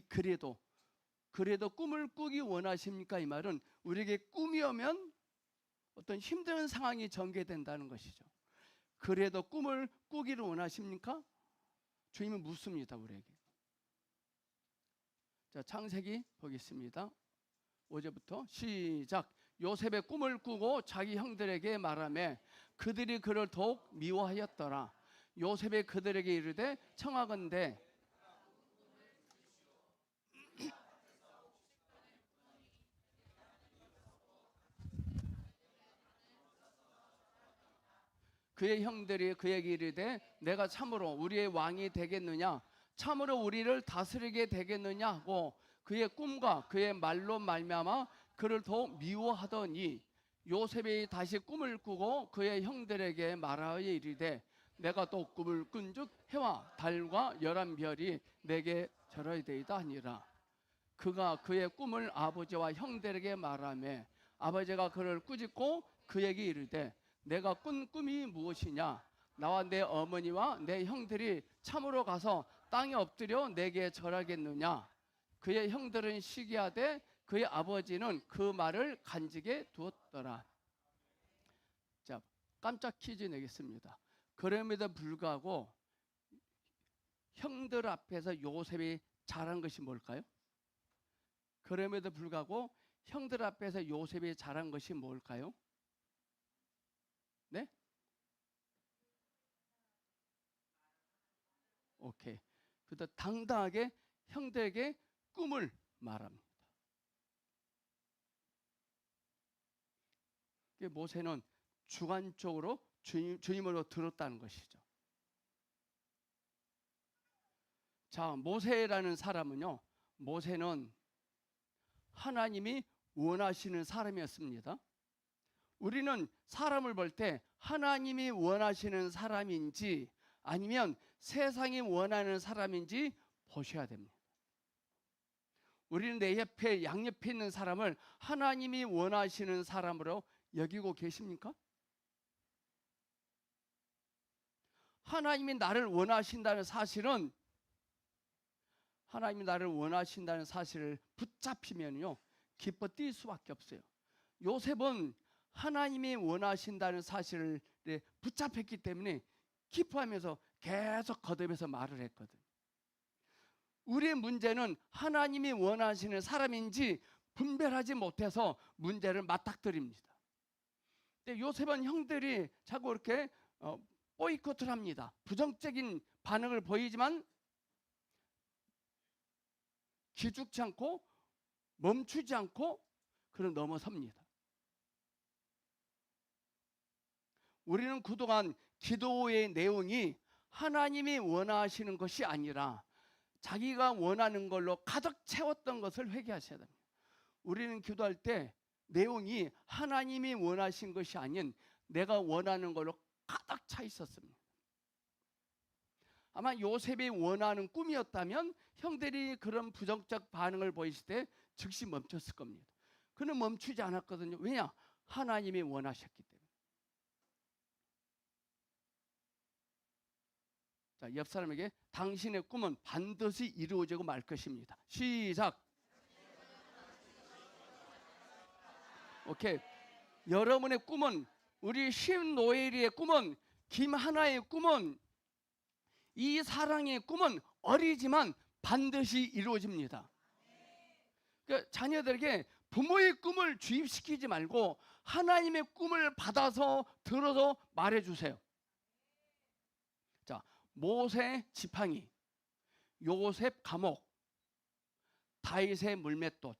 그래도 꿈을 꾸기 원하십니까? 이 말은 우리에게 꿈이 오면 어떤 힘든 상황이 전개된다는 것이죠. 그래도 꿈을 꾸기를 원하십니까? 주님은 묻습니다, 우리에게. 자, 창세기 보겠습니다. 5절부터 시작. 요셉의 꿈을 꾸고 자기 형들에게 말하며 그들이 그를 더욱 미워하였더라. 요셉이 그들에게 이르되 청하건대 그의 형들이 그에게 이르되 내가 참으로 우리의 왕이 되겠느냐, 참으로 우리를 다스리게 되겠느냐 하고 그의 꿈과 그의 말로 말미암아 그를 더욱 미워하더니 요셉이 다시 꿈을 꾸고 그의 형들에게 말하여 이르되 내가 또 꿈을 꾼즉 해와 달과 11별이 내게 절하되이다 하니라. 그가 그의 꿈을 아버지와 형들에게 말하며 아버지가 그를 꾸짖고 그에게 이르되 내가 꾼 꿈이 무엇이냐, 나와 내 어머니와 내 형들이 참으로 가서 땅에 엎드려 내게 절하겠느냐. 그의 형들은 시기하되 그의 아버지는 그 말을 간직해 두었더라. 자, 깜짝 퀴즈 내겠습니다. 그럼에도 불구하고 형들 앞에서 요셉이 잘한 것이 뭘까요? 그럼에도 불구하고 형들 앞에서 요셉이 잘한 것이 뭘까요? 네? 오케이. 그래도 당당하게 형들에게 꿈을 말합니다. 모세는 주관적으로 주님으로 들었다는 것이죠. 자, 모세라는 사람은요, 모세는 하나님이 원하시는 사람이었습니다. 우리는 사람을 볼 때 하나님이 원하시는 사람인지 아니면 세상이 원하는 사람인지 보셔야 됩니다. 우리는 내 옆에 양옆에 있는 사람을 하나님이 원하시는 사람으로 여기고 계십니까? 하나님이 나를 원하신다는 사실은 하나님이 나를 원하신다는 사실을 붙잡히면요 기뻐 뛸 수밖에 없어요. 요셉은 하나님이 원하신다는 사실을 붙잡혔기 때문에 기뻐하면서 계속 거듭해서 말을 했거든. 우리의 문제는 하나님이 원하시는 사람인지 분별하지 못해서 문제를 맞닥뜨립니다. 근데 요셉은 형들이 자꾸 이렇게 보이콧을 합니다. 부정적인 반응을 보이지만 기죽지 않고 멈추지 않고 그를 넘어섭니다. 우리는 그동안 기도의 내용이 하나님이 원하시는 것이 아니라 자기가 원하는 걸로 가득 채웠던 것을 회개하셔야 됩니다. 우리는 기도할 때 내용이 하나님이 원하신 것이 아닌 내가 원하는 걸로 가득 차 있었습니다. 아마 요셉이 원하는 꿈이었다면 형들이 그런 부정적 반응을 보였을 때 즉시 멈췄을 겁니다. 그는 멈추지 않았거든요. 왜냐? 하나님이 원하셨기 때문에. 자, 옆 사람에게 당신의 꿈은 반드시 이루어지고 말 것입니다. 시작. 오케이. 여러분의 꿈은, 우리 신노엘이의 꿈은, 김하나의 꿈은, 이 사랑의 꿈은 어리지만 반드시 이루어집니다. 그러니까 자녀들에게 부모의 꿈을 주입시키지 말고 하나님의 꿈을 받아서 들어서 말해주세요. 자, 모세 지팡이, 요셉 감옥, 다윗의 물맷돌,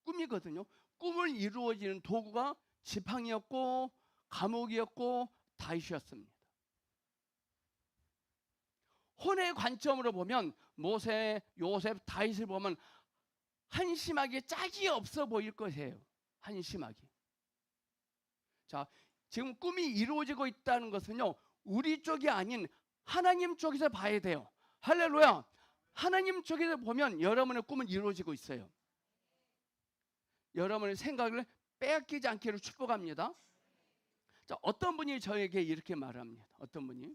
꿈이거든요. 꿈을 이루어지는 도구가 지팡이였고 감옥이었고 다윗이었습니다. 혼의 관점으로 보면 모세, 요셉, 다윗을 보면 한심하게 짝이 없어 보일 것이에요. 한심하게. 자, 지금 꿈이 이루어지고 있다는 것은요, 우리 쪽이 아닌 하나님 쪽에서 봐야 돼요. 할렐루야. 하나님 쪽에서 보면 여러분의 꿈은 이루어지고 있어요. 여러분의 생각을 빼앗기지 않기를 축복합니다. 자, 어떤 분이 저에게 이렇게 말합니다. 어떤 분이?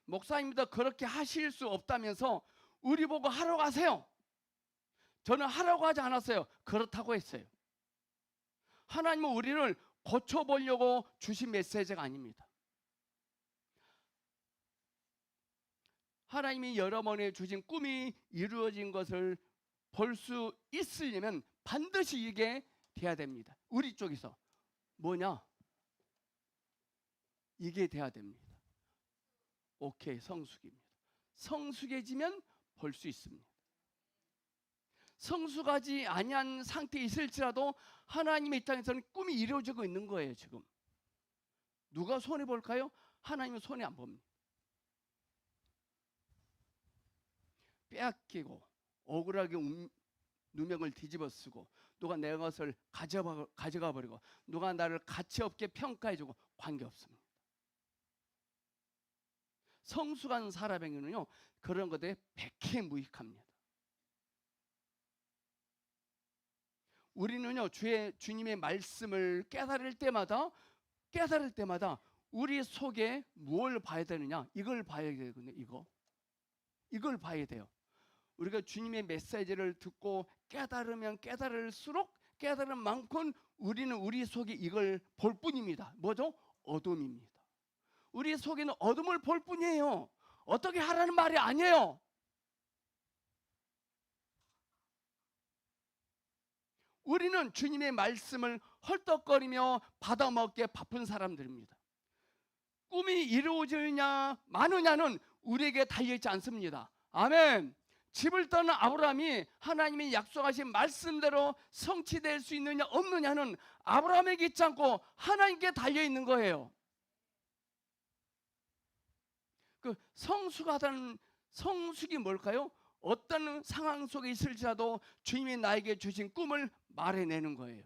목사님도 그렇게 하실 수 없다면서 우리 보고 하러 가세요. 저는 하라고 하지 않았어요. 그렇다고 했어요. 하나님은 우리를 고쳐보려고 주신 메시지가 아닙니다. 하나님이 여러분에 주신 꿈이 이루어진 것을 볼 수 있으려면 반드시 이게 돼야 됩니다. 우리 쪽에서 뭐냐? 이게 돼야 됩니다. 오케이, 성숙입니다. 성숙해지면 볼 수 있습니다. 성숙하지 아니한 상태에 있을지라도 하나님의 입장에서는 꿈이 이루어지고 있는 거예요. 지금 누가 손해 볼까요? 하나님은 손해 안 봅니다. 빼앗기고 억울하게 누명을 뒤집어 쓰고 누가 내 것을 가져가 버리고 누가 나를 가치없게 평가해주고 관계없습니다. 성숙한 사람에게는요 그런 것에 백해무익합니다. 우리는요 주님의 말씀을 깨달을 때마다 우리 속에 뭘 봐야 되느냐, 이걸 봐야 되거든요. 이걸 봐야 돼요. 우리가 주님의 메시지를 듣고 깨달으면 깨달을수록 깨달은 만큼 우리는 우리 속에 이걸 볼 뿐입니다. 뭐죠? 어둠입니다. 우리 속에는 어둠을 볼 뿐이에요. 어떻게 하라는 말이 아니에요. 우리는 주님의 말씀을 헐떡거리며 받아먹기에 바쁜 사람들입니다. 꿈이 이루어지느냐 마느냐는 우리에게 달려있지 않습니다. 아멘. 집을 떠난 아브라함이 하나님이 약속하신 말씀대로 성취될 수 있느냐 없느냐는 아브라함에게 있지 않고 하나님께 달려있는 거예요. 그 성숙하다는 성숙이 뭘까요? 어떤 상황 속에 있을지라도 주님이 나에게 주신 꿈을 말해내는 거예요.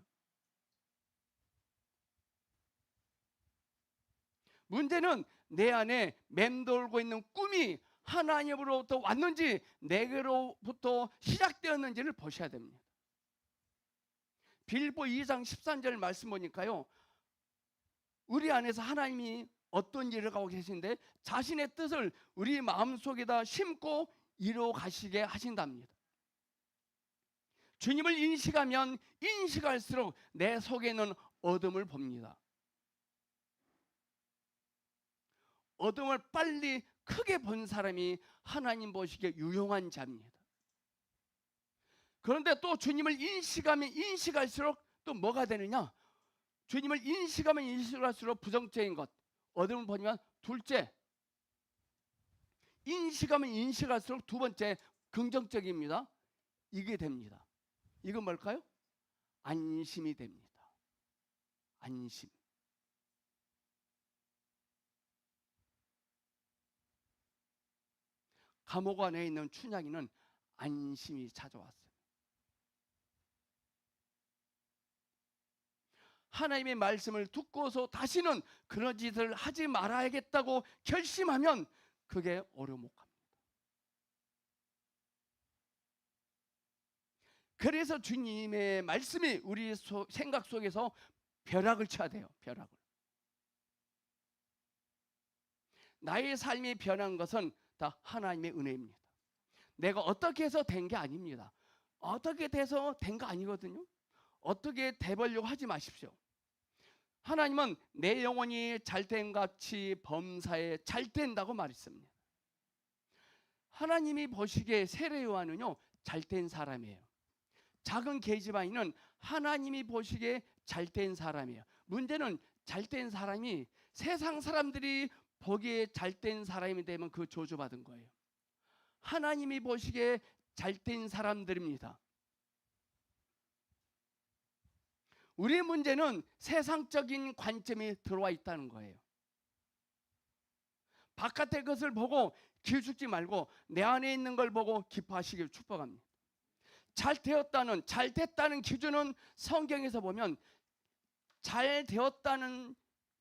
문제는 내 안에 맴돌고 있는 꿈이 하나님으로부터 왔는지 내게로부터 시작되었는지를 보셔야 됩니다. 빌보 2장 13절 말씀 보니까요, 우리 안에서 하나님이 어떤 일을 하고 계신데 자신의 뜻을 우리 마음속에다 심고 이루어 가시게 하신답니다. 주님을 인식하면 인식할수록 내 속에는 어둠을 봅니다. 어둠을 빨리 크게 본 사람이 하나님 보시기에 유용한 자입니다. 그런데 또 주님을 인식하면 인식할수록 또 뭐가 되느냐? 주님을 인식하면 인식할수록 부정적인 것, 어둠을 보면 둘째, 인식하면 인식할수록 두 번째 긍정적입니다. 이게 됩니다. 이건 뭘까요? 안심이 됩니다. 안심. 감옥 안에 있는 춘향이는 안심이 찾아왔어요. 하나님의 말씀을 듣고서 다시는 그런 짓을 하지 말아야겠다고 결심하면 그게 어려못 갑니다. 그래서 주님의 말씀이 우리 생각 속에서 벼락을 쳐야 돼요. 벼락을. 나의 삶이 변한 것은 다 하나님의 은혜입니다. 내가 어떻게 해서 된 게 아닙니다. 어떻게 돼서 된 거 아니거든요. 어떻게 돼보려고 하지 마십시오. 하나님은 내 영혼이 잘된 같이 범사에 잘된다고 말했습니다. 하나님이 보시기에 세례 요한은요 잘된 사람이에요. 작은 계집아이는 하나님이 보시기에 잘된 사람이에요. 문제는 잘된 사람이 세상 사람들이 보기에 잘된 사람이 되면 그 저주받은 거예요. 하나님이 보시기에 잘된 사람들입니다. 우리의 문제는 세상적인 관점이 들어와 있다는 거예요. 바깥의 것을 보고 기죽지 말고 내 안에 있는 걸 보고 기뻐하시길 축복합니다. 잘됐다는 기준은 성경에서 보면 잘되었다는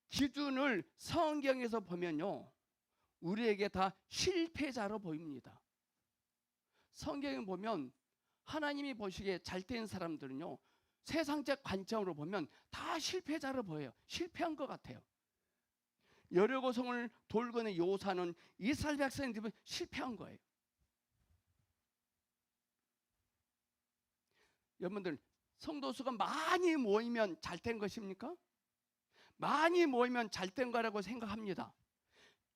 기준을 성경에서 보면요 우리에게 다 실패자로 보입니다. 성경에 보면 하나님이 보시기에 잘된 사람들은요 세상적 관점으로 보면 다 실패자로 보여요. 실패한 것 같아요. 여리고성을 돌고 있는 요사는 이스라엘 백성들이 실패한 거예요. 여러분들, 성도 수가 많이 모이면 잘 된 것입니까? 많이 모이면 잘 된 거라고 생각합니다.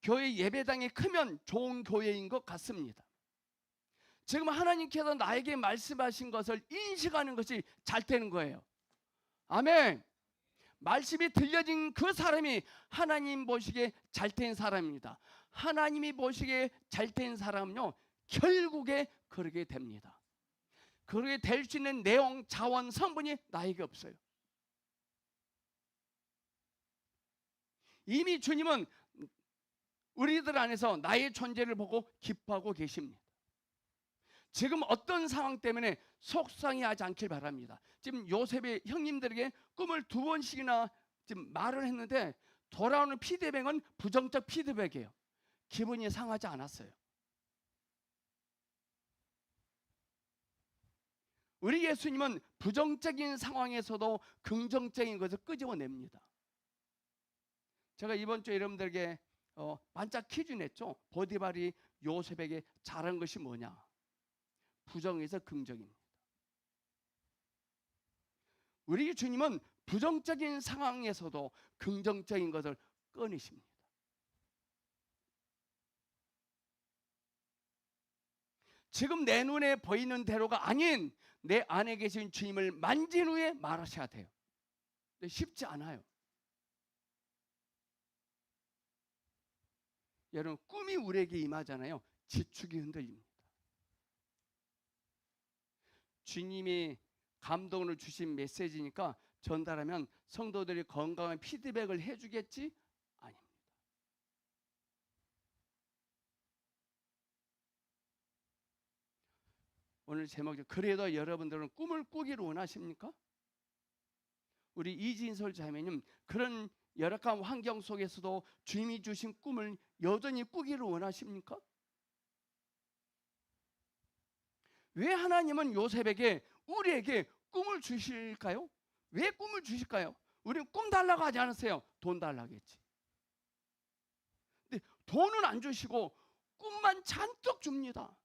교회 예배당이 크면 좋은 교회인 것 같습니다. 지금 하나님께서 나에게 말씀하신 것을 인식하는 것이 잘 되는 거예요. 아멘. 말씀이 들려진 그 사람이 하나님 보시기에 잘 된 사람입니다. 하나님이 보시기에 잘 된 사람은요, 결국에 그러게 됩니다. 그러게 될 수 있는 내용, 자원, 성분이 나에게 없어요. 이미 주님은 우리들 안에서 나의 존재를 보고 기뻐하고 계십니다. 지금 어떤 상황 때문에 속상해하지 않길 바랍니다. 지금 요셉의 형님들에게 꿈을 2번씩이나 지금 말을 했는데 돌아오는 피드백은 부정적 피드백이에요. 기분이 상하지 않았어요. 우리 예수님은 부정적인 상황에서도 긍정적인 것을 끄집어냅니다. 제가 이번 주에 여러분들에게 반짝 퀴즈 냈죠. 보디발이 요셉에게 잘한 것이 뭐냐? 부정에서 긍정입니다. 우리 주님은 부정적인 상황에서도 긍정적인 것을 꺼내십니다. 지금 내 눈에 보이는 대로가 아닌 내 안에 계신 주님을 만진 후에 말하셔야 돼요. 근데 쉽지 않아요. 여러분, 꿈이 우리에게 임하잖아요. 지축이 흔들립니다. 주님이 감동을 주신 메시지니까 전달하면 성도들이 건강한 피드백을 해주겠지? 아닙니다. 오늘 제목이 그래도 여러분들은 꿈을 꾸기를 원하십니까? 우리 이진솔 자매님, 그런 열악한 환경 속에서도 주님이 주신 꿈을 여전히 꾸기를 원하십니까? 왜 하나님은 요셉에게, 우리에게 꿈을 주실까요? 왜 꿈을 주실까요? 우리는 꿈 달라고 하지 않았어요. 돈 달라고 했지. 근데 돈은 안 주시고 꿈만 잔뜩 줍니다.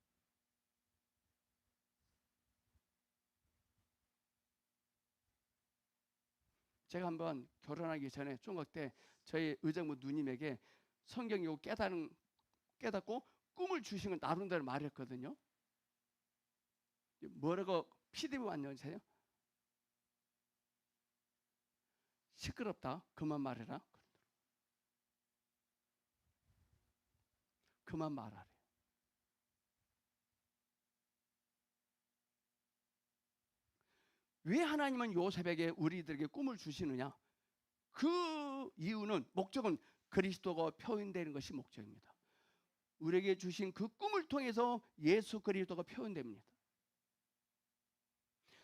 제가 한번 결혼하기 전에 중국 때 저희 의정부 누님에게 성경 요 깨닫고 꿈을 주신 건 나름대로 말했거든요. 뭐라고 피드백 왔냐세요? 시끄럽다. 그만 말해라. 그만 말하래. 왜 하나님은 요셉에게 우리들에게 꿈을 주시느냐? 그 이유는, 목적은 그리스도가 표현되는 것이 목적입니다. 우리에게 주신 그 꿈을 통해서 예수 그리스도가 표현됩니다.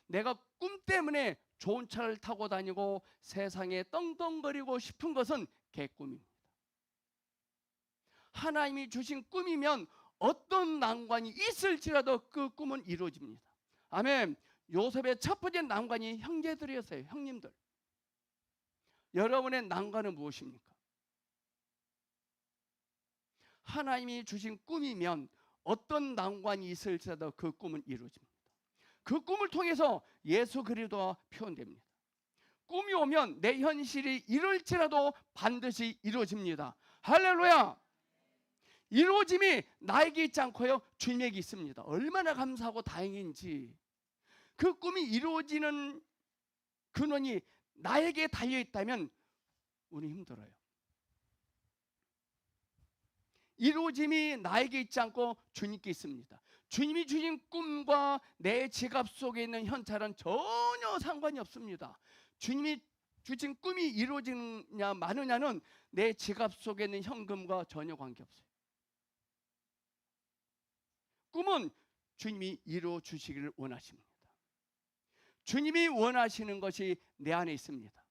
내가 꿈 때문에 좋은 차를 타고 다니고 세상에 떵떵거리고 싶은 것은 개꿈입니다. 하나님이 주신 꿈이면 어떤 난관이 있을지라도 그 꿈은 이루어집니다. 아멘. 요셉의 첫 번째 난관이 형제들이었어요. 형님들. 여러분의 난관은 무엇입니까? 하나님이 주신 꿈이면 어떤 난관이 있을지라도 그 꿈은 이루어집니다. 그 꿈을 통해서 예수 그리스도가 표현됩니다. 꿈이 오면 내 현실이 이룰지라도 반드시 이루어집니다. 할렐루야. 이루어짐이 나에게 있지 않고요, 주님에게 있습니다. 얼마나 감사하고 다행인지. 그 꿈이 이루어지는 근원이 나에게 달려있다면 우리 힘들어요. 이루어짐이 나에게 있지 않고 주님께 있습니다. 주님이 주신 꿈과 내 지갑 속에 있는 현찰은 전혀 상관이 없습니다. 주님이 주신 꿈이 이루어지느냐 마느냐는 내 지갑 속에 있는 현금과 전혀 관계없어요. 꿈은 주님이 이루어 주시기를 원하십니다. 주님이 원하시는 것이 내 안에 있습니다.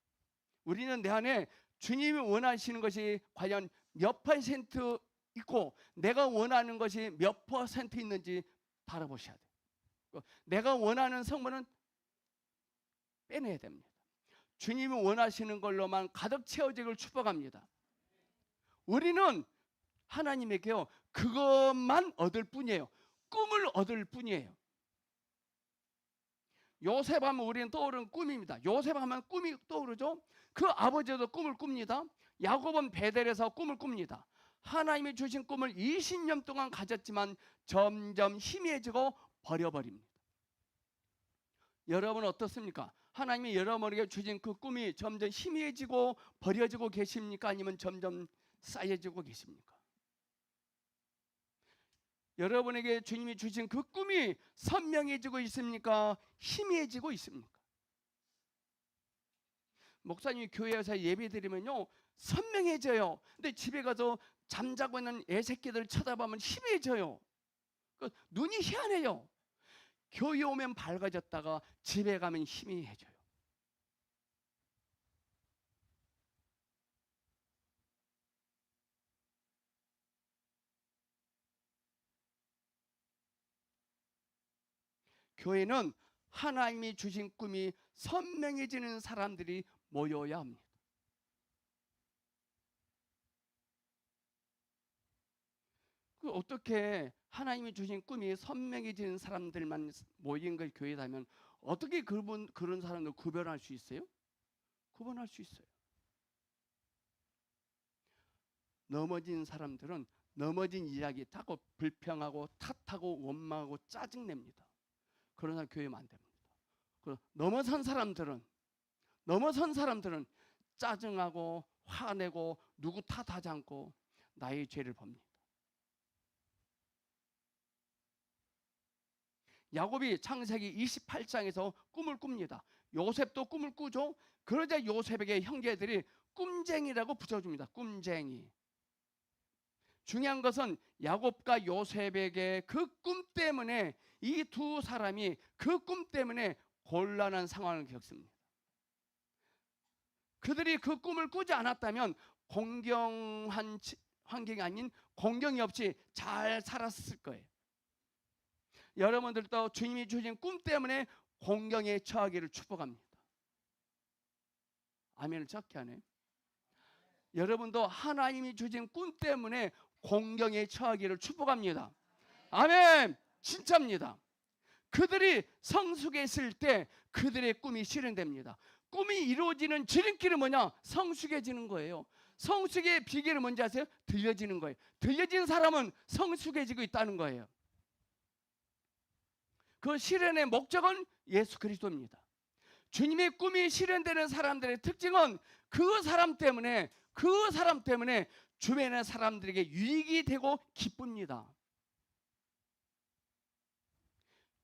우리는 내 안에 주님이 원하시는 것이 과연 몇 퍼센트 있고 내가 원하는 것이 몇 퍼센트 있는지 바라보셔야 돼요. 내가 원하는 성분은 빼내야 됩니다. 주님이 원하시는 걸로만 가득 채워지길 축복합니다. 우리는 하나님에게요, 그것만 얻을 뿐이에요. 꿈을 얻을 뿐이에요. 요셉 하면 우리는 떠오르는 꿈입니다. 요셉 하면 꿈이 떠오르죠. 그 아버지도 꿈을 꿉니다. 야곱은 베델에서 꿈을 꿉니다. 하나님이 주신 꿈을 20년 동안 가졌지만 점점 희미해지고 버려버립니다. 여러분 어떻습니까? 하나님이 여러분에게 주신 그 꿈이 점점 희미해지고 버려지고 계십니까? 아니면 점점 쌓여지고 계십니까? 여러분에게 주님이 주신 그 꿈이 선명해지고 있습니까? 희미해지고 있습니까? 목사님이 교회에서 예배드리면요 선명해져요. 근데 집에 가서 잠자고 있는 애새끼들 쳐다보면 희미해져요. 눈이 희한해요. 교회 오면 밝아졌다가 집에 가면 희미해져요. 교회는 하나님이 주신 꿈이 선명해지는 사람들이 모여야 합니다. 어떻게 하나님이 주신 꿈이 선명해지는 사람들만 모인 걸 교회라면 어떻게 그런 사람들 구별할 수 있어요? 구분할 수 있어요. 넘어진 사람들은 넘어진 이야기 타고 불평하고 탓하고 원망하고 짜증냅니다. 그런 사람 교회면 안 됩니다. 넘어선 사람들은 짜증하고 화내고 누구 탓하지 않고 나의 죄를 봅니다. 야곱이 창세기 28장에서 꿈을 꿉니다. 요셉도 꿈을 꾸죠. 그러자 요셉에게 형제들이 꿈쟁이라고 붙여줍니다. 꿈쟁이. 중요한 것은 야곱과 요셉에게 그 꿈 때문에 이 두 사람이 그 꿈 때문에 곤란한 상황을 겪습니다. 그들이 그 꿈을 꾸지 않았다면 공경한 환경이 아닌 공경이 없이 잘 살았을 거예요. 여러분들도 주님이 주신 꿈 때문에 공경에 처하기를 축복합니다. 아멘을 적게 하네. 여러분도 하나님이 주신 꿈 때문에 공경에 처하기를 축복합니다. 아멘. 진짜입니다. 그들이 성숙했을 때 그들의 꿈이 실현됩니다. 꿈이 이루어지는 지름길은 뭐냐? 성숙해지는 거예요. 성숙의 비결은 뭔지 아세요? 들려지는 거예요. 들려진 사람은 성숙해지고 있다는 거예요. 그 실현의 목적은 예수 그리스도입니다. 주님의 꿈이 실현되는 사람들의 특징은 그 사람 때문에 주변의 사람들에게 유익이 되고 기쁩니다.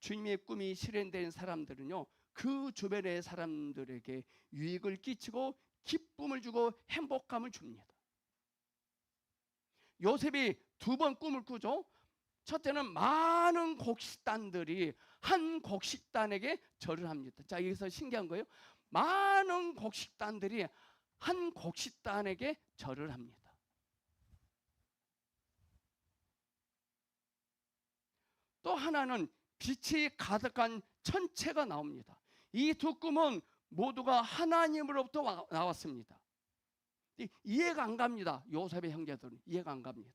주님의 꿈이 실현된 사람들은요, 그 주변의 사람들에게 유익을 끼치고 기쁨을 주고 행복감을 줍니다. 요셉이 두 번 꿈을 꾸죠. 첫째는 많은 곡식단들이 한 곡식단에게 절을 합니다. 자, 여기서 신기한 거예요. 많은 곡식단들이 한 곡식단에게 절을 합니다. 또 하나는 빛이 가득한 천체가 나옵니다. 이 두 꿈은 모두가 하나님으로부터 나왔습니다. 이해가 안 갑니다. 요셉의 형제들은 이해가 안 갑니다.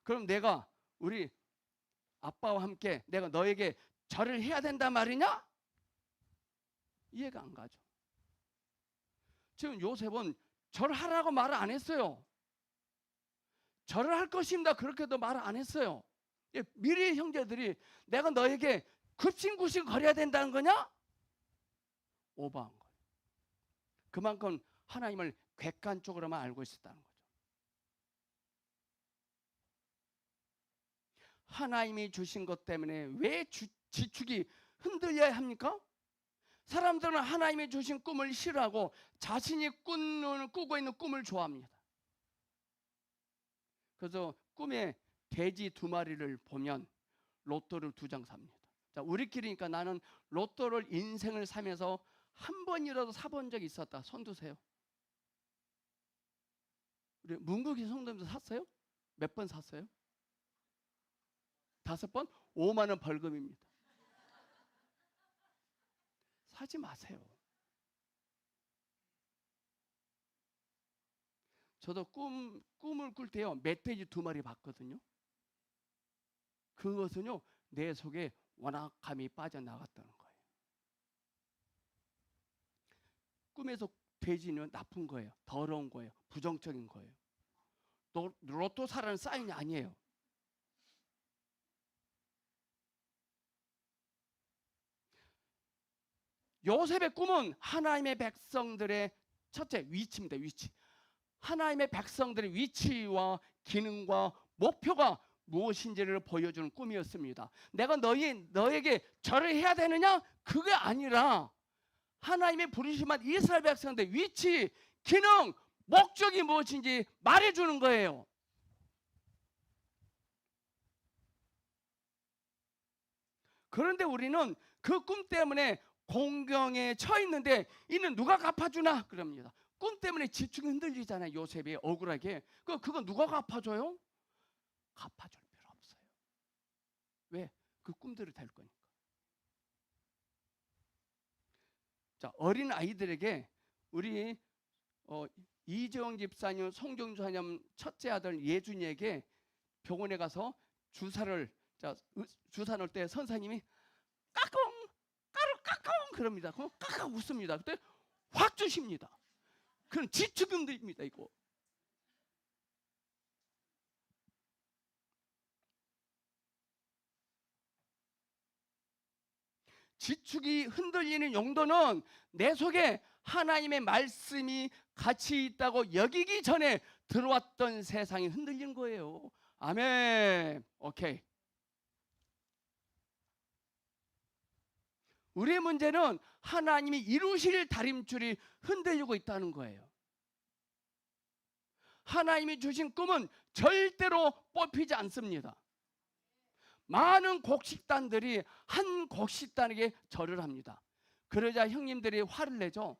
그럼 내가 우리 아빠와 함께 내가 너에게 절을 해야 된단 말이냐? 이해가 안 가죠. 지금 요셉은 절하라고 말을 안 했어요. 절을 할 것입니다. 그렇게도 말을 안 했어요. 미리 형제들이 내가 너에게 굽신굽신 거려야 된다는 거냐? 오버한 거예요. 그만큼 하나님을 객관적으로만 알고 있었다는 거죠. 하나님이 주신 것 때문에 왜 지축이 흔들려야 합니까? 사람들은 하나님이 주신 꿈을 싫어하고 자신이 꾸고 있는 꿈을 좋아합니다. 그래서 꿈에 돼지 2마리를 보면 로또를 2장 삽니다. 자, 우리끼리니까 나는 로또를 인생을 살면서 한 번이라도 사본 적이 있었다. 손 드세요. 우리 문국이 성도님도 샀어요? 몇 번 샀어요? 5번? 5만 원 벌금입니다. 사지 마세요. 저도 꿈을 꿀 때요 멧돼지 2마리 봤거든요. 그것은요 내 속에 완악함이 빠져나갔다는 거예요. 꿈에서 돼지는 나쁜 거예요. 더러운 거예요. 부정적인 거예요. 로또 사라는 사인이 아니에요. 요셉의 꿈은 하나님의 백성들의 첫째 위치입니다. 위치. 하나님의 백성들의 위치와 기능과 목표가 무엇인지를 보여주는 꿈이었습니다. 내가 너에게 절을 해야 되느냐? 그게 아니라 하나님의 부르심한 이스라엘 백성들의 위치, 기능, 목적이 무엇인지 말해주는 거예요. 그런데 우리는 그 꿈 때문에 공경에 처해 있는데 이는 누가 갚아주나? 그럽니다. 꿈 때문에 집중이 흔들리잖아요. 요셉이 억울하게. 그거 누가 갚아줘요? 갚아줄 필요 없어요. 왜? 그 꿈대로 될 거니까. 자, 어린 아이들에게 우리 이재용 집사님, 송정주 사님 첫째 아들 예준이에게 병원에 가서 주사 넣을 때 선생님이 까꿍 까루 까꿍 그럽니다. 그럼 까꿍 웃습니다. 그때 확 주십니다. 그건 지축금들입니다. 이거. 지축이 흔들리는 용도는 내 속에 하나님의 말씀이 같이 있다고 여기기 전에 들어왔던 세상이 흔들린 거예요. 아멘. 오케이. 우리의 문제는 하나님이 이루실 다림줄이 흔들리고 있다는 거예요. 하나님이 주신 꿈은 절대로 뽑히지 않습니다. 많은 곡식단들이 한 곡식단에게 절을 합니다. 그러자 형님들이 화를 내죠.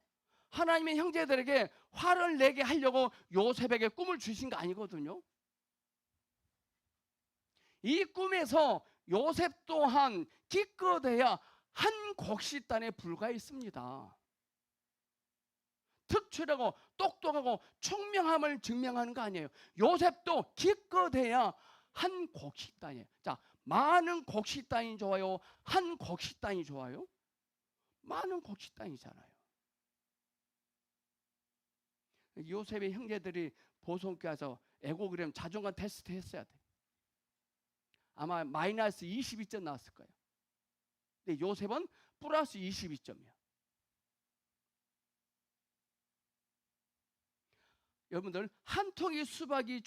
하나님의 형제들에게 화를 내게 하려고 요셉에게 꿈을 주신 거 아니거든요. 이 꿈에서 요셉 또한 기껏해야 한 곡식단에 불과했습니다. 특출하고 똑똑하고 총명함을 증명하는 거 아니에요. 요셉도 기껏해야 한 곡식단이에요. 자, 많은 곡식단이 좋아요? 한 곡식단이 좋아요? 많은 곡식단이잖아요. 요셉의 형제들이 보성교회 와서 에고그램 자존감 테스트 했어야 돼. 아마 마이너스 22점 나왔을 거예요. 근데 요셉은 플러스 22점이야. 여러분들, 한 통이 수박이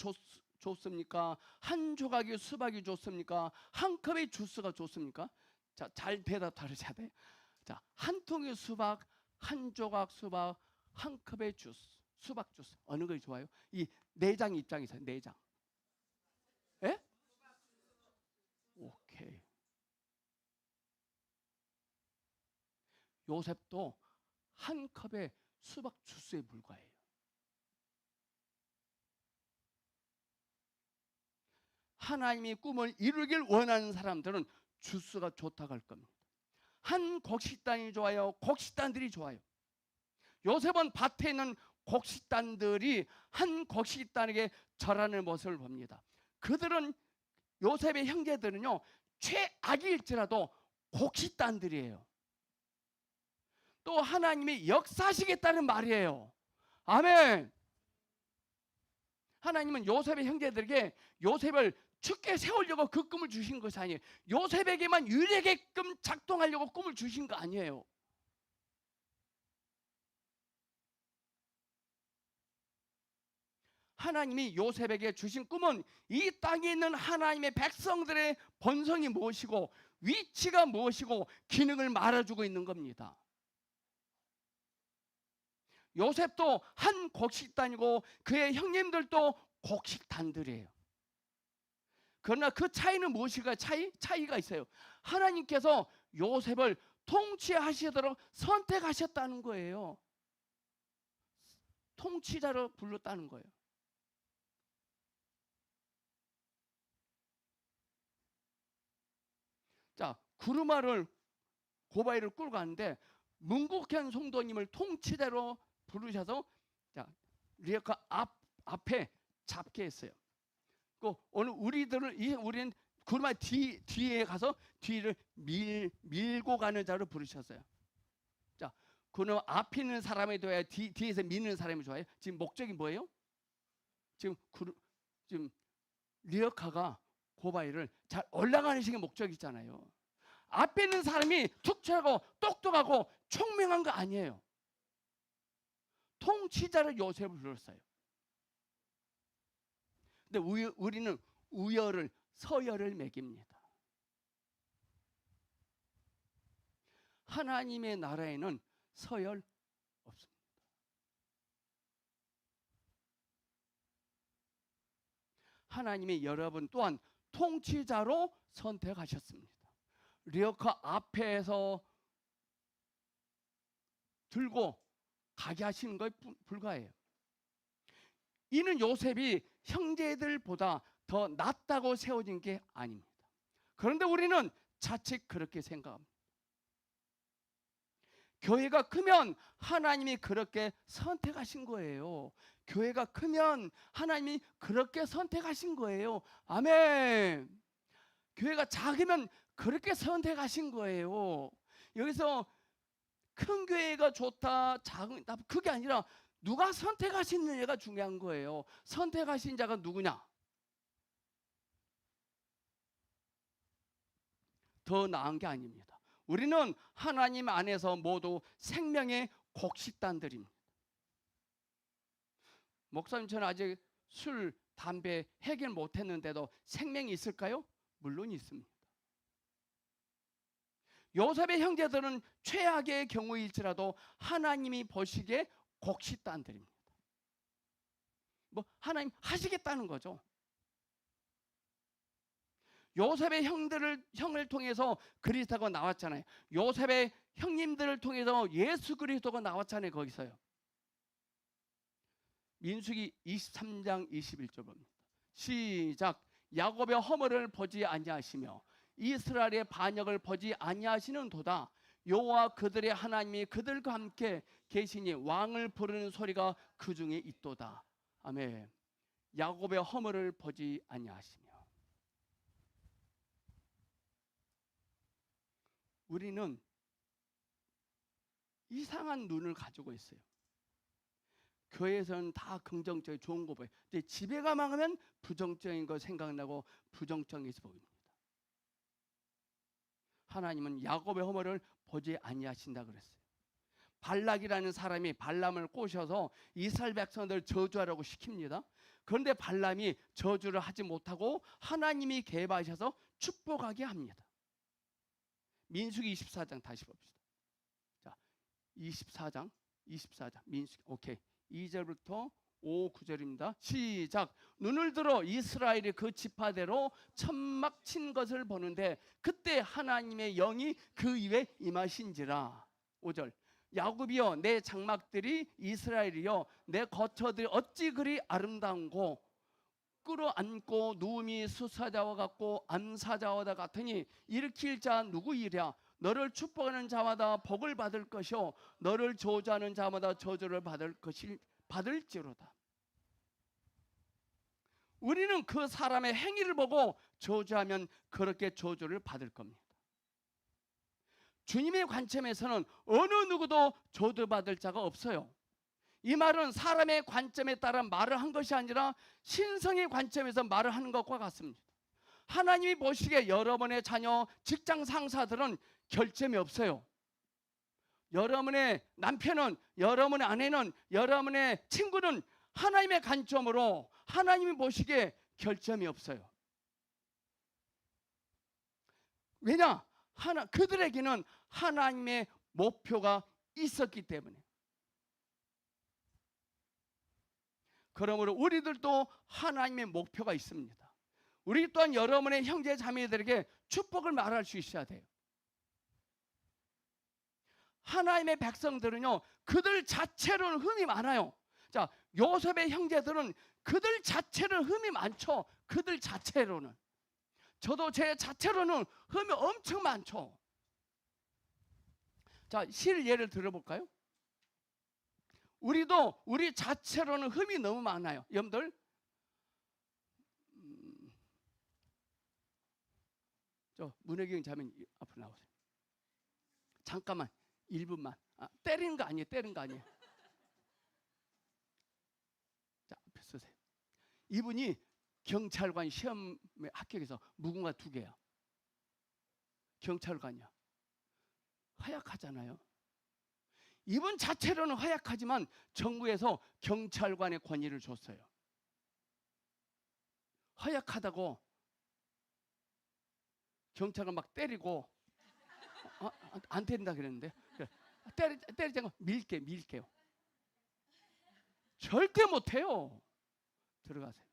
좋습니까? 한 조각의 수박이 좋습니까? 한 컵의 주스가 좋습니까? 자, 잘 대답 다르셔야 돼. 자, 한 통의 수박, 한 조각 수박, 한 컵의 주스, 수박 주스. 어느 걸 좋아요? 이 내장 입장에서 내장. 예? 오케이. 요셉도 한 컵의 수박 주스에 불과해요. 하나님이 꿈을 이루길 원하는 사람들은 주스가 좋다고 할 겁니다. 한 곡식단이 좋아요? 곡식단들이 좋아요. 요셉은 밭에 있는 곡식단들이 한 곡식단에게 절하는 모습을 봅니다. 그들은 요셉의 형제들은요, 최악일지라도 곡식단들이에요. 또 하나님이 역사하시겠다는 말이에요. 아멘. 하나님은 요셉의 형제들에게 요셉을 죽게 세우려고 그 꿈을 주신 것이 아니에요. 요셉에게만 유리하게끔 작동하려고 꿈을 주신 거 아니에요. 하나님이 요셉에게 주신 꿈은 이 땅에 있는 하나님의 백성들의 본성이 무엇이고 위치가 무엇이고 기능을 말해주고 있는 겁니다. 요셉도 한 곡식단이고 그의 형님들도 곡식단들이에요. 그러나 그 차이는 무엇일까? 차이가 있어요. 하나님께서 요셉을 통치하시도록 선택하셨다는 거예요. 통치자로 불렀다는 거예요. 자, 구르마를 고바위를 끌고 가는데 문국현 성도님을 통치자로 부르셔서 자, 리어카 앞에 잡게 했어요. 오늘 우리는 구르마 뒤에 가서 뒤를 밀고 가는 자로 부르셨어요. 자, 그는 앞에 있는 사람이 좋아요? 뒤에서 미는 사람이 좋아요? 지금 목적이 뭐예요? 지금 지금 리어카가 고바이를 잘 올라가는 식의 목적이 있잖아요. 앞에 있는 사람이 투철하고 똑똑하고 총명한 거 아니에요. 통치자를 요셉을 불렀어요. 근데 우리는 우열을 서열을 매깁니다. 하나님의 나라에는 서열 없습니다. 하나님이 여러분 또한 통치자로 선택하셨습니다. 리어카 앞에서 들고 가게 하시는 것에 불과해요. 이는 요셉이 형제들보다 더 낫다고 세워진 게 아닙니다. 그런데 우리는 자칫 그렇게 생각합니다. 교회가 크면 하나님이 그렇게 선택하신 거예요. 교회가 크면 하나님이 그렇게 선택하신 거예요. 아멘. 교회가 작으면 그렇게 선택하신 거예요. 여기서 큰 교회가 좋다, 작은, 그게 아니라 누가 선택하시느냐가 중요한 거예요. 선택하신 자가 누구냐? 더 나은 게 아닙니다. 우리는 하나님 안에서 모두 생명의 곡식단들입니다. 목사님, 저는 아직 술, 담배 해결 못했는데도 생명이 있을까요? 물론 있습니다. 요셉의 형제들은 최악의 경우일지라도 하나님이 보시기에 곡식단들입니다. 뭐 하나님 하시겠다는 거죠. 요셉의 형을 통해서 그리스도가 나왔잖아요. 요셉의 형님들을 통해서 예수 그리스도가 나왔잖아요. 거기서요. 민수기 23장 21절 봅니다. 시작. 야곱의 허물을 보지 아니하시며 이스라엘의 반역을 보지 아니하시는도다. 여호와 그들의 하나님이 그들과 함께 계시니 왕을 부르는 소리가 그 중에 있도다. 아멘. 야곱의 허물을 보지 아니하시며. 우리는 이상한 눈을 가지고 있어요. 교회에서는 다 긍정적인 좋은 거 보여요. 근데 집에 가면 부정적인 거 생각나고 부정적인 게 보입니다. 하나님은 야곱의 허물을 보지 아니하신다 그랬어요. 발락이라는 사람이 발람을 꼬셔서 이스라엘 백성들 저주하라고 시킵니다. 그런데 발람이 저주를 하지 못하고 하나님이 개입하셔서 축복하게 합니다. 민수기 24장 다시 봅시다. 자, 24장 민수기 오케이. 2절부터 5, 9절입니다. 시작. 눈을 들어 이스라엘이 그 지파대로 천막 친 것을 보는데 그때 하나님의 영이 그 위에 임하신지라. 5절. 야곱이여 내 장막들이 이스라엘이여 내 거처들이 어찌 그리 아름다운고 끌어안고 누움이 수사자와 같고 암사자와 같으니 일으킬 자 누구이랴. 너를 축복하는 자마다 복을 받을 것이요 너를 저주하는 자마다 저주를 받을지로다. 우리는 그 사람의 행위를 보고 저주하면 그렇게 저주를 받을 겁니다. 주님의 관점에서는 어느 누구도 저주받을 자가 없어요. 이 말은 사람의 관점에 따라 말을 한 것이 아니라 신성의 관점에서 말을 하는 것과 같습니다. 하나님이 보시기에 여러분의 자녀, 직장 상사들은 결점이 없어요. 여러분의 남편은, 여러분의 아내는, 여러분의 친구는 하나님의 관점으로 하나님이 보시기에 결점이 없어요. 왜냐? 그들에게는 하나님의 목표가 있었기 때문에. 그러므로 우리들도 하나님의 목표가 있습니다. 우리 또한 여러분의 형제 자매들에게 축복을 말할 수 있어야 돼요. 하나님의 백성들은요, 그들 자체로는 흠이 많아요. 자, 요셉의 형제들은 그들 자체로는 흠이 많죠. 그들 자체로는. 저도 제 자체로는 흠이 엄청 많죠. 자, 실 예를 들어볼까요? 우리도 우리 자체로는 흠이 너무 많아요. 여러분들 저 문혜경 자매 앞으로 나오세요. 잠깐만 1분만 때리는 거 아니에요. 때리는 거 아니에요. 자, 앞에 서세요. 이분이 경찰관 시험에 합격해서 무궁화 2개야. 경찰관이야. 허약하잖아요. 이분 자체로는 허약하지만 정부에서 경찰관의 권위를 줬어요. 허약하다고 경찰관 막 때리고 안 때린다 그랬는데 때리지 않고 밀게요. 절대 못해요. 들어가세요.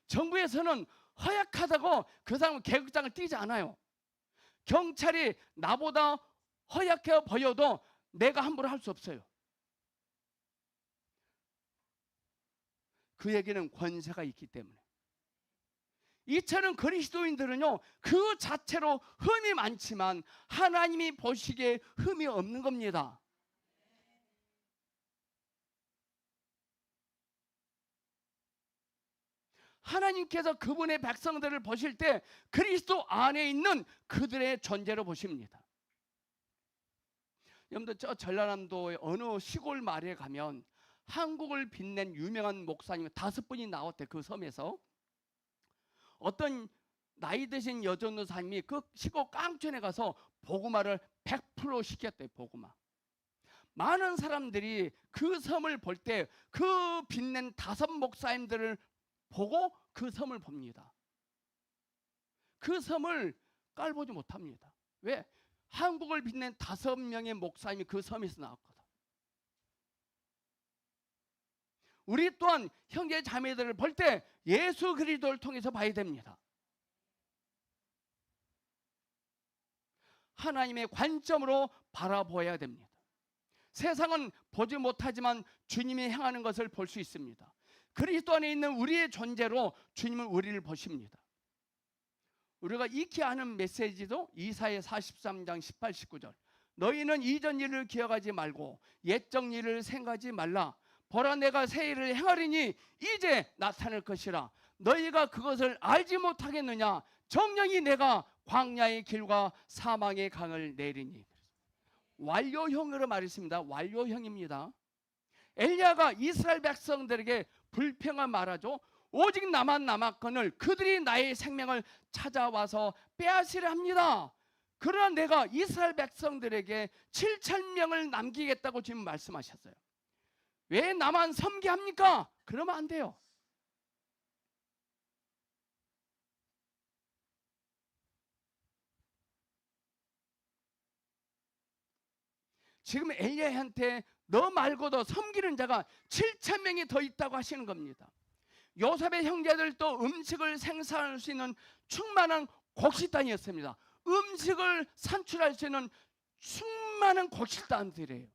정부에서는 허약하다고 그 사람은 계급장을 띄지 않아요. 경찰이 나보다 허약해 보여도 내가 함부로 할 수 없어요. 그에게는 권세가 있기 때문에. 이처럼 그리스도인들은요, 그 자체로 흠이 많지만 하나님이 보시기에 흠이 없는 겁니다. 하나님께서 그분의 백성들을 보실 때 그리스도 안에 있는 그들의 존재로 보십니다. 여러분들 저 전라남도의 어느 시골 마을에 가면 한국을 빛낸 유명한 목사님 5분이 나왔대. 그 섬에서 어떤 나이 드신 여전도사님이 그 시골 깡촌에 가서 복음화를 100% 시켰대요. 복음화. 많은 사람들이 그 섬을 볼 때 그 빛낸 5 목사님들을 보고 그 섬을 봅니다. 그 섬을 깔보지 못합니다. 왜? 한국을 빛낸 5명의 목사님이 그 섬에서 나왔거든. 우리 또한 형제 자매들을 볼 때 예수 그리스도를 통해서 봐야 됩니다. 하나님의 관점으로 바라보아야 됩니다. 세상은 보지 못하지만 주님이 행하는 것을 볼 수 있습니다. 그리스도 안에 있는 우리의 존재로 주님은 우리를 보십니다. 우리가 익히 아는 메시지도 이사야 43장 18, 19절. 너희는 이전 일을 기억하지 말고 옛적 일을 생각하지 말라. 보라 내가 새 일을 행하리니 이제 나타날 것이라. 너희가 그것을 알지 못하겠느냐. 정령이 내가 광야의 길과 사망의 강을 내리니. 완료형으로 말했습니다. 완료형입니다. 엘리야가 이스라엘 백성들에게 불평을 말하죠. 오직 나만 남았거늘 그들이 나의 생명을 찾아와서 빼앗으려 합니다. 그러나 내가 이스라엘 백성들에게 7,000명을 남기겠다고 지금 말씀하셨어요. 왜 나만 섬게 합니까? 그러면 안 돼요. 지금 엘리야한테 너 말고도 섬기는 자가 7,000명이 더 있다고 하시는 겁니다. 요셉의 형제들도 음식을 생산할 수 있는 충만한 곡식단이었습니다. 음식을 산출할 수 있는 충만한 곡식단들이에요.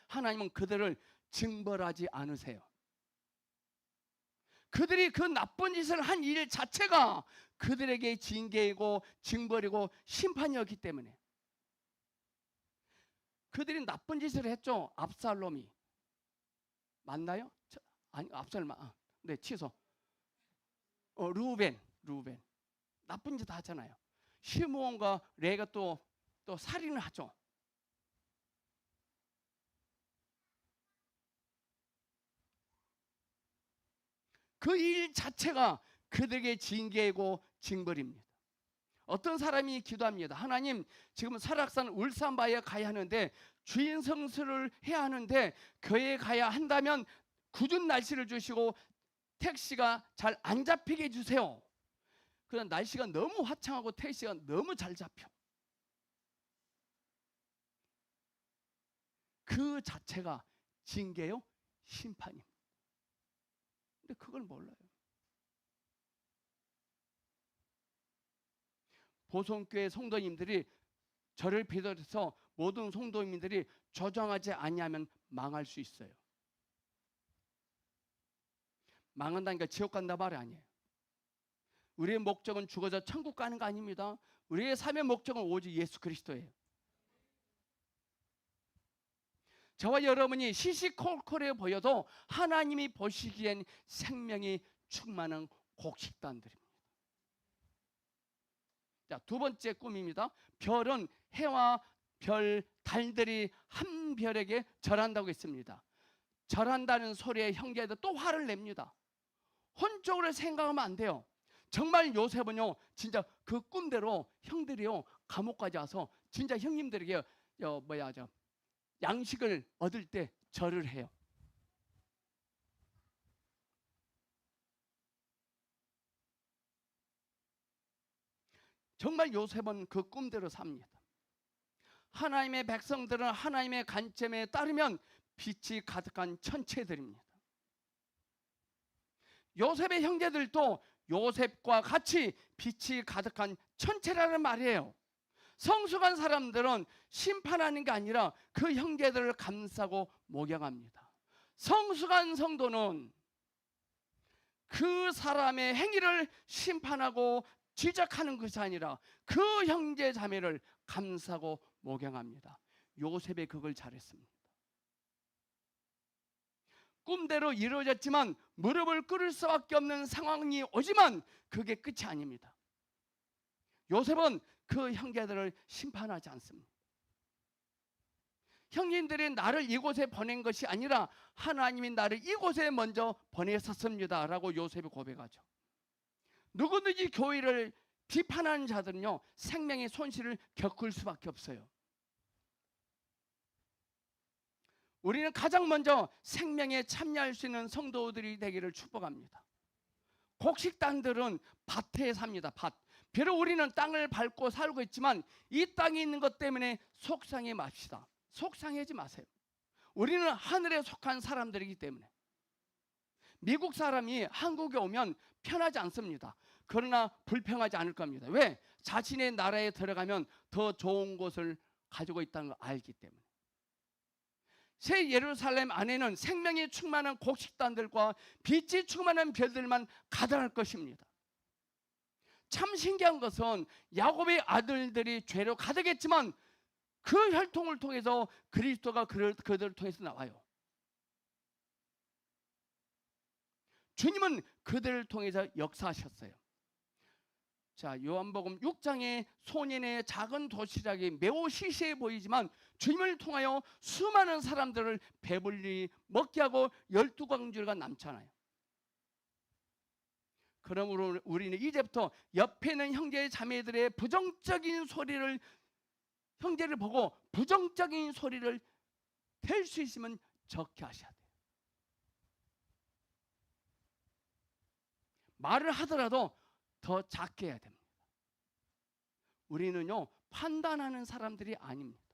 하나님은 그들을 징벌하지 않으세요. 그들이 그 나쁜 짓을 한 일 자체가 그들에게 징계이고 징벌이고 심판이었기 때문에. 그들이 나쁜 짓을 했죠. 압살롬이. 맞나요? 아니, 압살롬. 네, 취소. 루벤. 나쁜 짓 하잖아요. 시므온과 레가 또 살인을 하죠. 그 일 자체가 그들에게 징계이고 징벌입니다. 어떤 사람이 기도합니다. 하나님, 지금 설악산 울산바에 가야 하는데 주인 성수를 해야 하는데 교회에 가야 한다면 궂은 날씨를 주시고 택시가 잘 안 잡히게 해주세요. 그런 날씨가 너무 화창하고 택시가 너무 잘 잡혀. 그 자체가 징계요, 심판입니다. 근데 그걸 몰라요. 보성교회 성도님들이 저를 비롯해서 모든 성도님들이 조정하지 아니하면 망할 수 있어요. 망한다니까 지옥 간다 말이 아니에요. 우리의 목적은 죽어서 천국 가는 거 아닙니다. 우리의 삶의 목적은 오직 예수 그리스도예요. 저와 여러분이 시시콜콜해 보여도 하나님이 보시기엔 생명이 충만한 곡식단들입니다. 자, 두 번째 꿈입니다. 별은 해와 별, 달들이 한 별에게 절한다고 했습니다. 절한다는 소리에 형제들 또 화를 냅니다. 혼적으로 생각하면 안 돼요. 정말 요셉은요, 진짜 그 꿈대로 형들이요 감옥까지 와서 진짜 형님들에게 양식을 얻을 때 절을 해요. 정말 요셉은 그 꿈대로 삽니다. 하나님의 백성들은 하나님의 관점에 따르면 빛이 가득한 천체들입니다. 요셉의 형제들도 요셉과 같이 빛이 가득한 천체라는 말이에요. 성숙한 사람들은 심판하는 게 아니라 그 형제들을 감싸고 목양합니다. 성숙한 성도는 그 사람의 행위를 심판하고 지적하는 것이 아니라 그 형제 자매를 감싸고 목양합니다. 요셉이 그걸 잘했습니다. 꿈대로 이루어졌지만 무릎을 꿇을 수밖에 없는 상황이 오지만 그게 끝이 아닙니다. 요셉은 그 형제들을 심판하지 않습니다. 형님들이 나를 이곳에 보낸 것이 아니라 하나님이 나를 이곳에 먼저 보내셨습니다 라고 요셉이 고백하죠. 누구든지 교회를 비판하는 자들은요 생명의 손실을 겪을 수밖에 없어요. 우리는 가장 먼저 생명에 참여할 수 있는 성도들이 되기를 축복합니다. 곡식단들은 밭에 삽니다. 밭. 비록 우리는 땅을 밟고 살고 있지만 이 땅에 있는 것 때문에 속상해 맙시다. 속상하지 마세요. 우리는 하늘에 속한 사람들이기 때문에. 미국 사람이 한국에 오면 편하지 않습니다. 그러나 불평하지 않을 겁니다. 왜? 자신의 나라에 들어가면 더 좋은 곳을 가지고 있다는 걸 알기 때문에. 새 예루살렘 안에는 생명이 충만한 곡식단들과 빛이 충만한 별들만 가득할 것입니다. 참 신기한 것은 야곱의 아들들이 죄로 가득했지만 그 혈통을 통해서 그리스도가 그들을 통해서 나와요. 주님은 그들을 통해서 역사하셨어요. 자, 요한복음 6장의 소년의 작은 도시락이 매우 시시해 보이지만 주님을 통하여 수많은 사람들을 배불리 먹게 하고 12광주가 남잖아요. 그러므로 우리는 이제부터 옆에 있는 형제 자매들의 부정적인 소리를 형제를 보고 부정적인 소리를 될 수 있으면 적게 하셔야 돼요. 말을 하더라도 더 작게 해야 됩니다. 우리는요 판단하는 사람들이 아닙니다.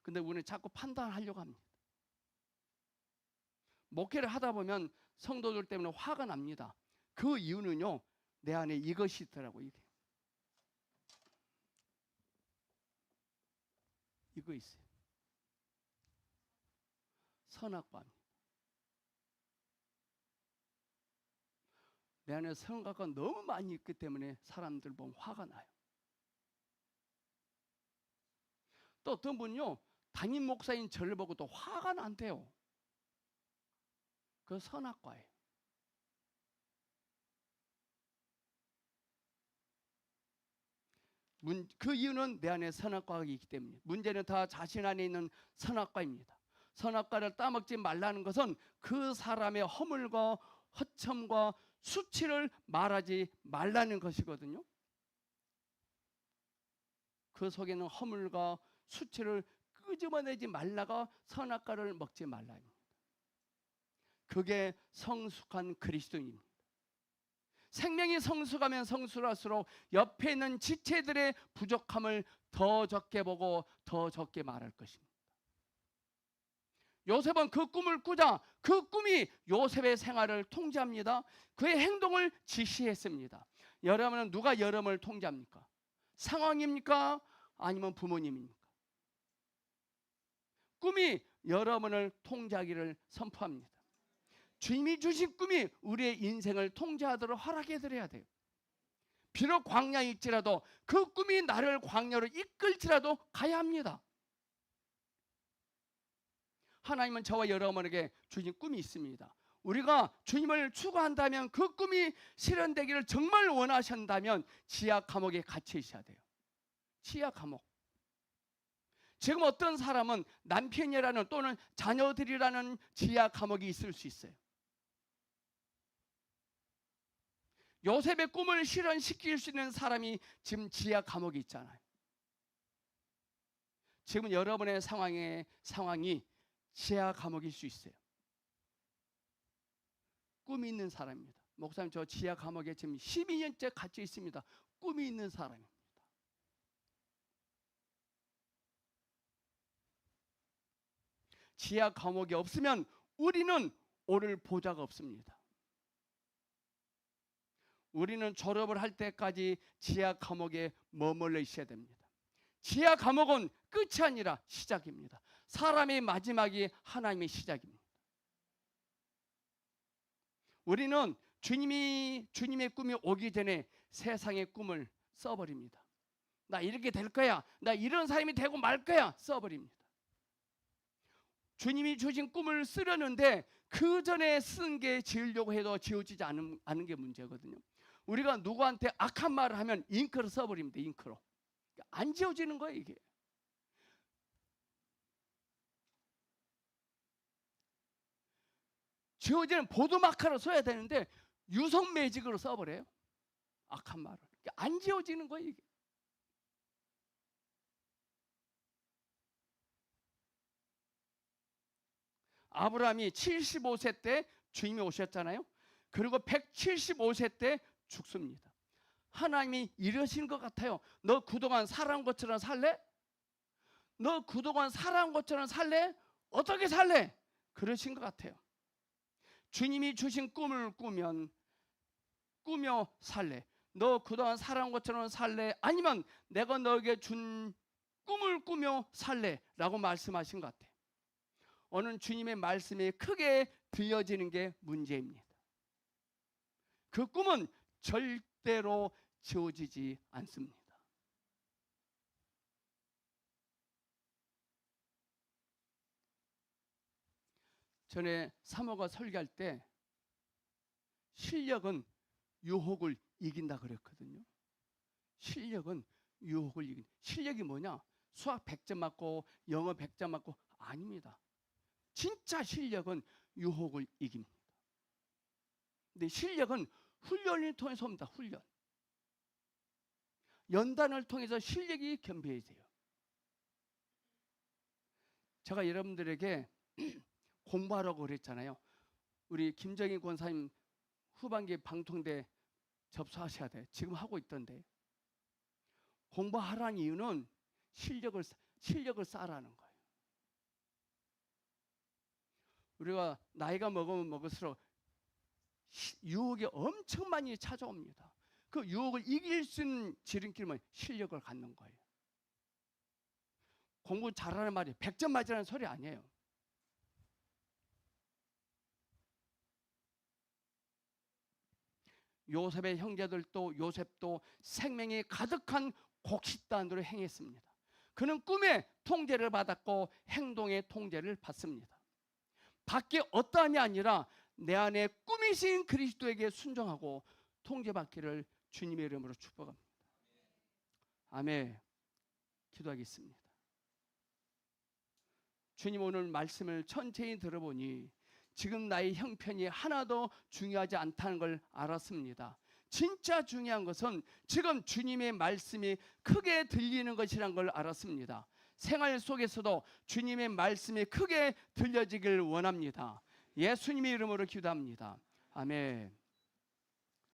근데 우리는 자꾸 판단하려고 합니다. 목회를 하다 보면 성도들 때문에 화가 납니다. 그 이유는요 내 안에 이것이 있더라고요. 이거 있어요. 선악과입니다. 내 안에 선악과가 너무 많이 있기 때문에 사람들 보면 화가 나요. 또 어떤 분요 담임 목사인 저를 보고 또 화가 난대요. 그 선악과예요. 그 이유는 내 안에 선악과가 있기 때문에. 문제는 다 자신 안에 있는 선악과입니다. 선악과를 따먹지 말라는 것은 그 사람의 허물과 허점과 수치를 말하지 말라는 것이거든요. 그 속에는 허물과 수치를 끄집어내지 말라가 선악과를 먹지 말라입니다. 그게 성숙한 그리스도인입니다. 생명이 성숙하면 성숙할수록 옆에 있는 지체들의 부족함을 더 적게 보고 더 적게 말할 것입니다. 요셉은 그 꿈을 꾸자 그 꿈이 요셉의 생활을 통제합니다. 그의 행동을 지시했습니다. 여러분은 누가 여러분을 통제합니까? 상황입니까? 아니면 부모님입니까? 꿈이 여러분을 통제하기를 선포합니다. 주님이 주신 꿈이 우리의 인생을 통제하도록 허락해 드려야 돼요. 비록 광야일지라도 그 꿈이 나를 광야로 이끌지라도 가야 합니다. 하나님은 저와 여러분에게 주신 꿈이 있습니다. 우리가 주님을 추구한다면, 그 꿈이 실현되기를 정말 원하신다면 지하 감옥에 갇혀 있어야 돼요. 지하 감옥. 지금 어떤 사람은 남편이라는 또는 자녀들이라는 지하 감옥이 있을 수 있어요. 요셉의 꿈을 실현시킬 수 있는 사람이 지금 지하 감옥에 있잖아요. 지금 여러분의 상황이 지하 감옥일 수 있어요. 꿈이 있는 사람입니다. 목사님, 저 지하 감옥에 지금 12년째 갇혀 있습니다. 꿈이 있는 사람입니다. 지하 감옥이 없으면 우리는 오를 보좌가 없습니다. 우리는 졸업을 할 때까지 지하 감옥에 머물러 있어야 됩니다. 지하 감옥은 끝이 아니라 시작입니다. 사람의 마지막이 하나님의 시작입니다. 우리는 주님의 꿈이 오기 전에 세상의 꿈을 써버립니다. 나 이렇게 될 거야, 나 이런 사람이 되고 말 거야, 써버립니다. 주님이 주신 꿈을 쓰려는데 그 전에 쓴 게 지으려고 해도 지어지지 않은 게 문제거든요. 우리가 누구한테 악한 말을 하면 잉크로 써버립니다. 잉크로. 안 지어지는 거예요, 이게. 지어지는 보드마카로 써야 되는데 유성 매직으로 써버려요. 악한 말을. 안 지어지는 거예요, 이게. 아브라함이 75세 때 주님이 오셨잖아요. 그리고 175세 때 죽습니다. 하나님이 이러신 것 같아요. 너 그동안 살아온 것처럼 살래? 너 그동안 살아온 것처럼 살래? 어떻게 살래? 그러신 것 같아요. 주님이 주신 꿈을 꾸며 살래? 너 그동안 살아온 것처럼 살래? 아니면 내가 너에게 준 꿈을 꾸며 살래? 라고 말씀하신 것 같아요. 오늘 주님의 말씀이 크게 들려지는 게 문제입니다. 그 꿈은 절대로 지워지지 않습니다. 전에 사모가 설교할 때 실력은 유혹을 이긴다 그랬거든요. 실력은 유혹을 이긴다. 실력이 뭐냐? 수학 100점 맞고 영어 100점 맞고 아닙니다. 진짜 실력은 유혹을 이깁니다. 근데 실력은 훈련을 통해서 옵니다. 훈련. 연단을 통해서 실력이 겸비해져요. 제가 여러분들에게 공부하라고 그랬잖아요. 우리 김정인 권사님 후반기 방통대 접수하셔야 돼요. 지금 하고 있던데. 공부하라는 이유는 실력을 쌓으라는 거예요. 우리가 나이가 먹으면 먹을수록 유혹이 엄청 많이 찾아옵니다. 그 유혹을 이길 수 있는 지름길은 실력을 갖는 거예요. 공부 잘하는 말이 100점 맞으라는 소리 아니에요. 요셉의 형제들도 요셉도 생명이 가득한 곡식단으로 행했습니다. 그는 꿈의 통제를 받았고 행동의 통제를 받습니다. 밖에 어떠함이 아니라 내 안에 꿈이신 그리스도에게 순종하고 통제받기를 주님의 이름으로 축복합니다. 아멘. 기도하겠습니다. 주님, 오늘 말씀을 천천히 들어보니 지금 나의 형편이 하나도 중요하지 않다는 걸 알았습니다. 진짜 중요한 것은 지금 주님의 말씀이 크게 들리는 것이란 걸 알았습니다. 생활 속에서도 주님의 말씀이 크게 들려지길 원합니다. 예수님의 이름으로 기도합니다. 아멘.